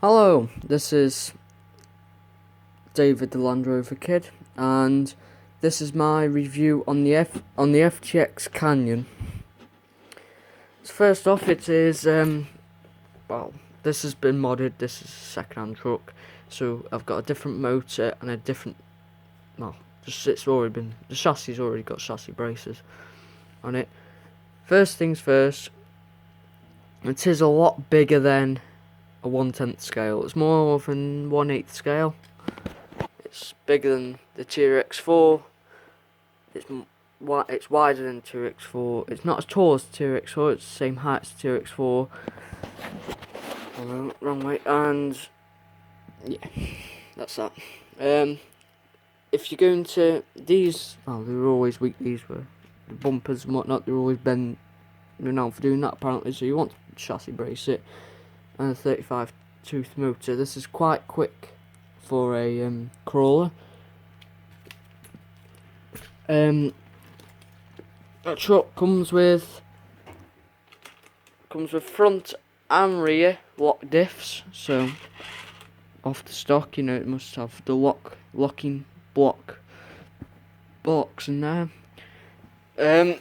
Hello, this is David the Land Rover Kid, and this is my review on the FTX Canyon. So first off, it is well, this has been modded. This is a second-hand truck, so I've got a different motor and a different. Well, the chassis already got chassis braces on it. First things first, it is a lot bigger than a 1/10 scale. It's more of an 1/8 scale. It's bigger than the TRX4. It's wider than TRX4. It's not as tall as TRX4. It's the same height as TRX4. Oh, wrong way. And yeah, that's that. If you're going to these, oh, they were always weak. These were the bumpers and whatnot. They're always been renowned for doing that apparently. So you want to chassis brace it. And a 35 tooth motor. This is quite quick for a crawler. That truck comes with front and rear lock diffs. So off the stock, you know, it must have the locking blocks in there. It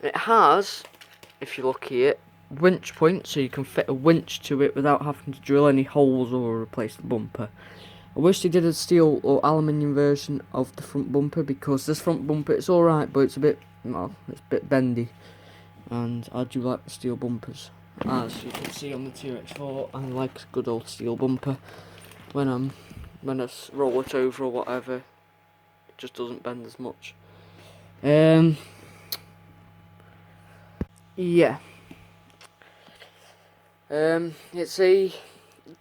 has, if you look here, winch point, so you can fit a winch to it without having to drill any holes or replace the bumper. I wish they did a steel or aluminium version of the front bumper, because this front bumper, it's alright, but it's a bit bendy, and I do like the steel bumpers. As you can see on the TRX4, I like a good old steel bumper. When I roll it over or whatever, it just doesn't bend as much. Yeah. It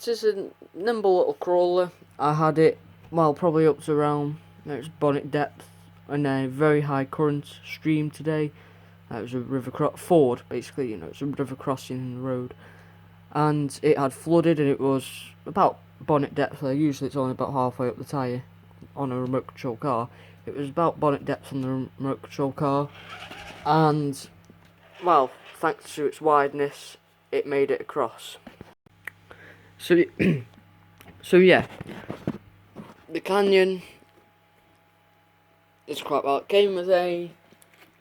is a nimble little crawler. I had it, well, probably up to around its bonnet depth, and a very high current stream today. It was a ford, basically, you know, it's a river crossing in the road. And it had flooded, and it was about bonnet depth there. Usually it's only about halfway up the tyre on a remote control car. It was about bonnet depth on the remote control car. And, well, thanks to its wideness, it made it across. So, yeah, the Canyon is quite well. It came with a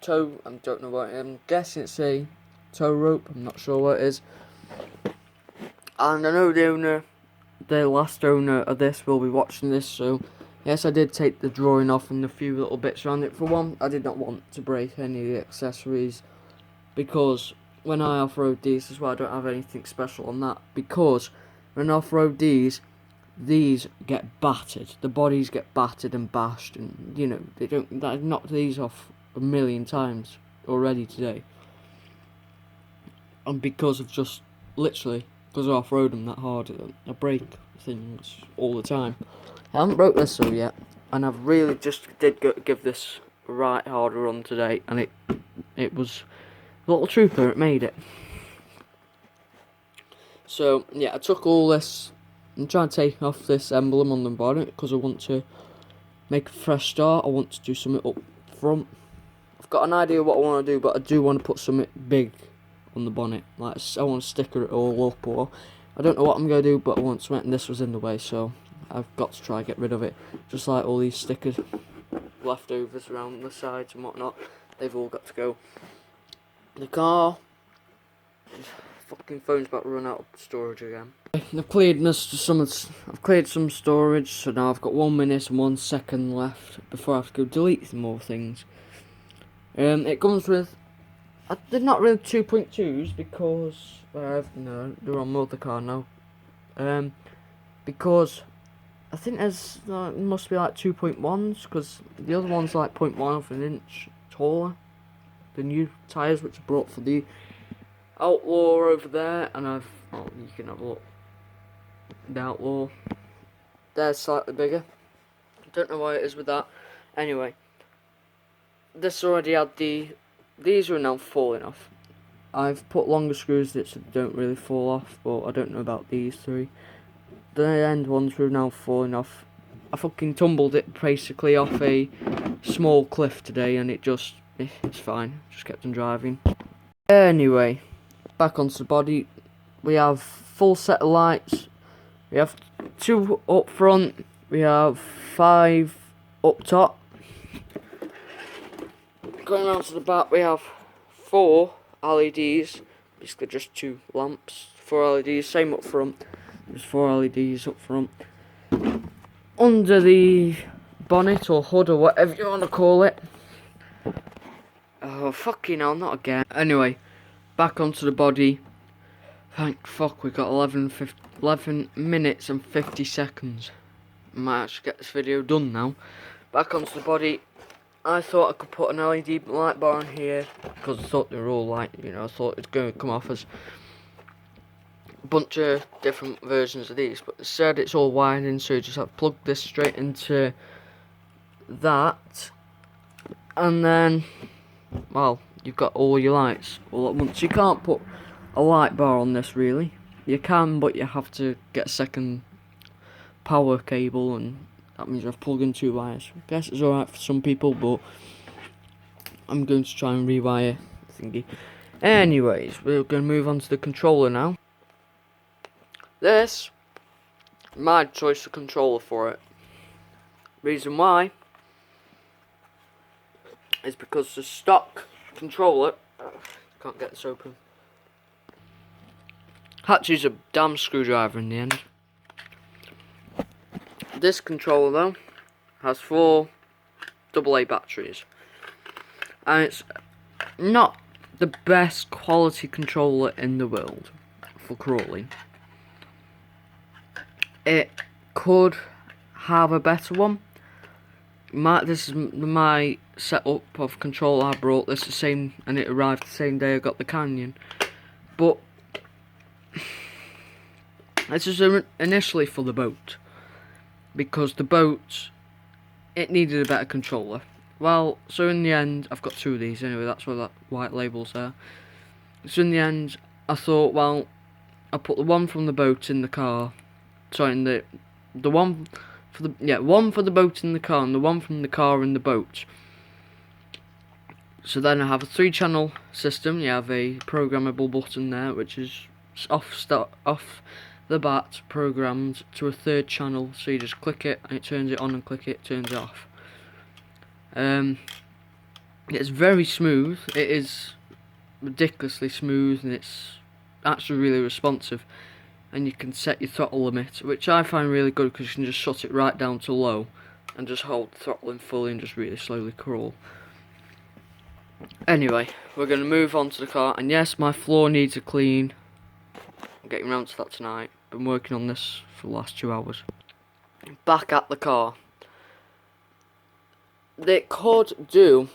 tow. I don't know what. I'm guessing it's a tow rope. I'm not sure what it is. And I know the last owner of this will be watching this. So yes, I did take the drawing off and a few little bits around it. For one, I did not want to break any of the accessories, because when I off-road these as well, I don't have anything special on that, because when I off-road these get battered. The bodies get battered and bashed, and you know, I've knocked these off a million times already today. And because of just literally, because I off-road them that hard, I break things all the time. I haven't broke this so yet, and I've really just did give this a right hard run today, and it was a little trooper. It made it. So yeah, I took all this. I'm trying to take off this emblem on the bonnet because I want to make a fresh start. I want to do something up front. I've got an idea what I want to do, but I do want to put something big on the bonnet. Like, I want to sticker it all up, or I don't know what I'm going to do, but I want something, and this was in the way, so I've got to try and get rid of it. Just like all these stickers, leftovers around the sides and whatnot, they've all got to go. The car, fucking phone's about to run out of storage again. I've cleared some storage, so now I've got 1 minute and 1 second left before I have to go delete some more things. It comes with, they're not really 2.2s, because they're on my other car now. Because I think there's must be like 2.1s, because the other one's like 0.1 of an inch taller. The new tyres which I brought for the Outlaw over there, and you can have a look. The Outlaw, they're slightly bigger. Don't know why it is with that. Anyway, this already had these are now falling off. I've put longer screws that so they don't really fall off, but I don't know about these three. The end ones were now falling off. I fucking tumbled it basically off a small cliff today, and it's fine. Just kept on driving. Anyway, back onto the body. we have full set of lights. We have 2 up front. We have 5 up top. Going around to the back, we have 4 LEDs. Basically just 2 lamps, 4 LEDs. Same up front. There's 4 LEDs up front. Under the bonnet or hood or whatever you want to call it. Oh fucking hell, not again. Anyway, back onto the body. Thank fuck we got 11 minutes and 50 seconds. Might actually get this video done now. Back onto the body. I thought I could put an LED light bar on here because I thought they were all light, you know, I thought it was going to come off as a bunch of different versions of these, but it said it's all wiring, so you just have to plug this straight into that, and then, well, you've got all your lights all at once. You can't put a light bar on this really. You can, but you have to get a second power cable, and that means you have to plug in 2 wires. I guess it's alright for some people, but I'm going to try and rewire the thingy. Anyways, we're going to move on to the controller now. This, my choice of controller for it. Reason why is because the stock controller, can't get this open, had to use a damn screwdriver in the end. This controller though has 4 AA batteries, and it's not the best quality controller in the world for crawling. It could have a better one. This is my setup of controller. I brought this the same, and it arrived the same day I got the Canyon. But this is initially for the boat, because the boat, it needed a better controller. Well, so in the end, I've got 2 of these anyway, that's where that white label's there. So in the end, I thought, well, I'll put the one from the boat in the car. Sorry, the one for the, one for the boat in the car, and the one from the car in the boat. So then I have a 3-channel system. You have a programmable button there, which is off the bat programmed to a 3rd channel, so you just click it and it turns it on, and click it, turns it off. It's very smooth. It is ridiculously smooth, and it's actually really responsive. And you can set your throttle limit, which I find really good because you can just shut it right down to low and just hold the throttle in fully and just really slowly crawl. Anyway, we're going to move on to the car, and yes, my floor needs a clean. I'm getting around to that tonight. Been working on this for the last 2 hours. Back at the car. It could do,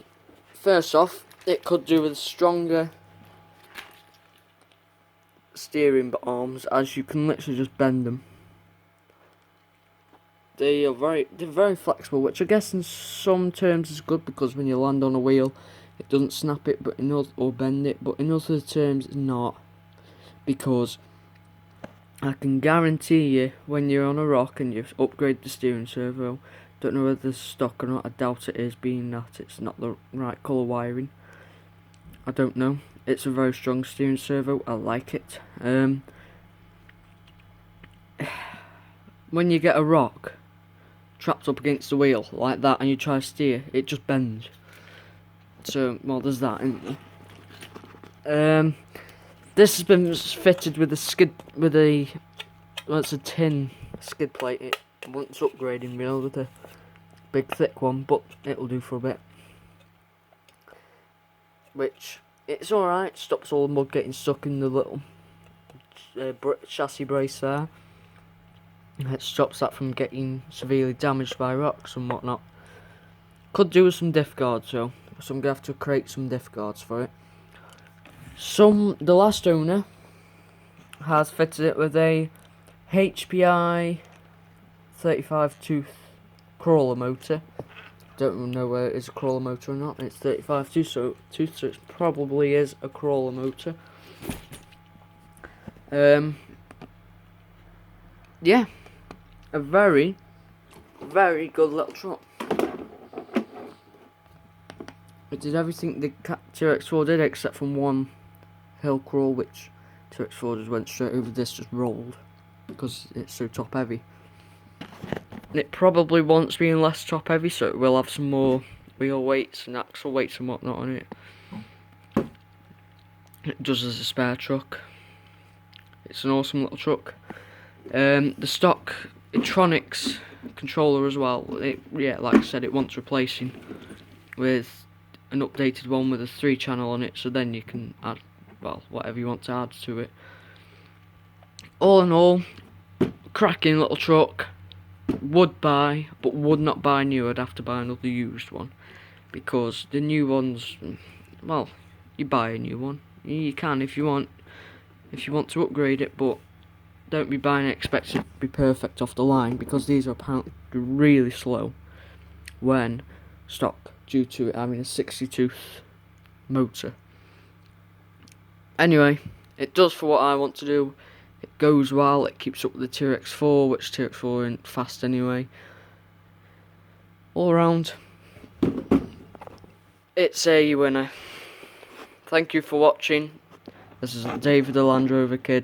first off, it could do with stronger steering arms, as you can literally just bend them. They're very flexible, which I guess in some terms is good, because when you land on a wheel it doesn't snap it, but or bend it, but in other terms it's not, because I can guarantee you when you're on a rock and you upgrade the steering servo, don't know whether it's stock or not, I doubt it is, being that it's not the right colour wiring. I don't know. It's a very strong steering servo, I like it. When you get a rock trapped up against the wheel like that and you try to steer, it just bends. So, well, there's that, isn't there? This has been fitted with it's a tin skid plate. It wants upgrading, you know, with a big thick one, but it'll do for a bit. Which, it's alright, stops all the mud getting stuck in the little chassis brace there. It stops that from getting severely damaged by rocks and whatnot. Could do with some diff guards though, so I'm going to have to create some diff guards for it. The last owner has fitted it with a HPI 35 tooth crawler motor. Don't know whether it's a crawler motor or not. It's 35 tooth, so it probably is a crawler motor. Yeah, a very, very good little truck. It did everything the T-Rex 4 did, except from one hill crawl, which TRX4 just went straight over this, just rolled, because it's so top heavy. And it probably wants being less top heavy, so it will have some more wheel weights and axle weights and whatnot on it. It does as a spare truck. It's an awesome little truck. The stock Etronics controller as well, yeah, like I said, it wants replacing with an updated one with a 3-channel on it, so then you can add, well, whatever you want to add to it. All in all, cracking little truck. Would buy, but would not buy new. I'd have to buy another used one, because the new ones, well, you buy a new one. You can if you want to upgrade it, but don't be buying it expecting it to be perfect off the line, because these are apparently really slow when stock, due to it having a 60-tooth motor. Anyway, it does for what I want to do. It goes well, it keeps up with the TRX4, which TRX4 isn't fast anyway. All around, it's a winner. Thank you for watching. This is David the Land Rover Kid.